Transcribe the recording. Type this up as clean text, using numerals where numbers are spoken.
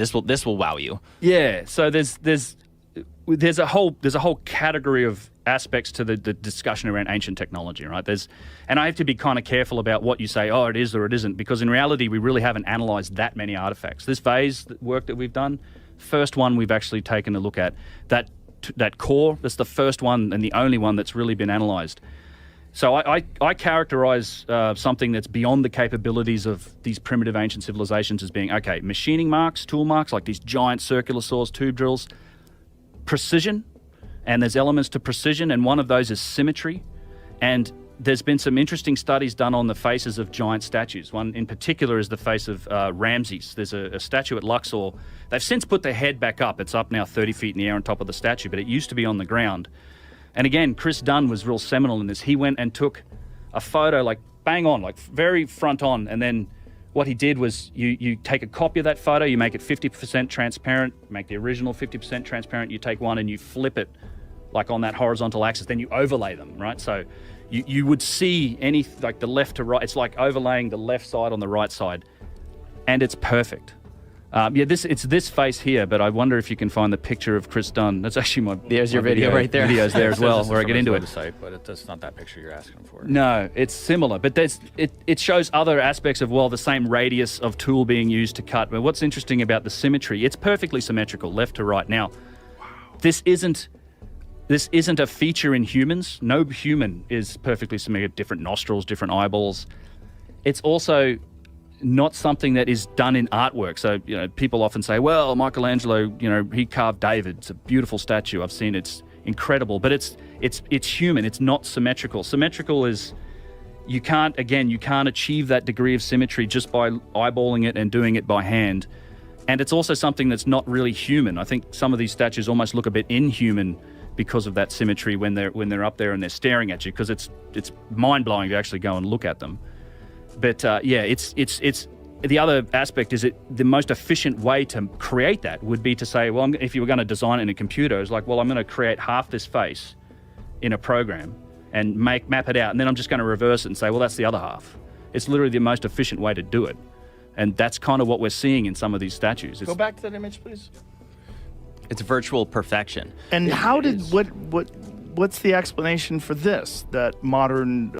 This will wow you. Yeah. So there's a whole category of aspects to the discussion around ancient technology, right? And I have to be kind of careful about what you say, oh, it is or it isn't, because in reality, we really haven't analyzed that many artifacts. This vase work that we've done, first one we've actually taken a look at, that core, that's the first one and the only one that's really been analyzed. So I characterize something that's beyond the capabilities of these primitive ancient civilizations as being, okay, machining marks, tool marks, like these giant circular saws, tube drills, precision, and there's elements to precision, and one of those is symmetry. And there's been some interesting studies done on the faces of giant statues. One in particular is the face of Ramses. There's a statue at Luxor. They've since put the head back up. It's up now 30 feet in the air on top of the statue, but it used to be on the ground. And again, Chris Dunn was real seminal in this. He went and took a photo, like bang on, like very front on, and then what he did was you take a copy of that photo, you make it 50% transparent, make the original 50% transparent, you take one and you flip it like on that horizontal axis, then you overlay them, right? So you would see like the left to right, it's like overlaying the left side on the right side, and it's perfect. It's this face here, but I wonder if you can find the picture of Chris Dunn. That's actually There's your video right there. Videos there as well, where I get into it. Website, but it's not that picture you're asking for. No, it's similar, but it shows other aspects of, well, the same radius of tool being used to cut. But what's interesting about the symmetry, it's perfectly symmetrical, left to right. Now, this isn't a feature in humans. No human is perfectly symmetrical, different nostrils, different eyeballs. It's also not something that is done in artwork. So, people often say, well, Michelangelo, he carved David. It's a beautiful statue. I've seen it. It's incredible. But it's human. It's not symmetrical. Symmetrical is, you can't achieve that degree of symmetry just by eyeballing it and doing it by hand. And it's also something that's not really human. I think some of these statues almost look a bit inhuman because of that symmetry when they're up there and they're staring at you, because it's mind-blowing to actually go and look at them. But it's the other aspect is the most efficient way to create that would be to say, well, if you were going to design it in a computer, it's like, well, I'm going to create half this face in a program and map it out, and then I'm just going to reverse it and say, well, that's the other half. It's literally the most efficient way to do it, and that's kind of what we're seeing in some of these statues. Go back to that image, please. It's virtual perfection. And what's the explanation for this? That modern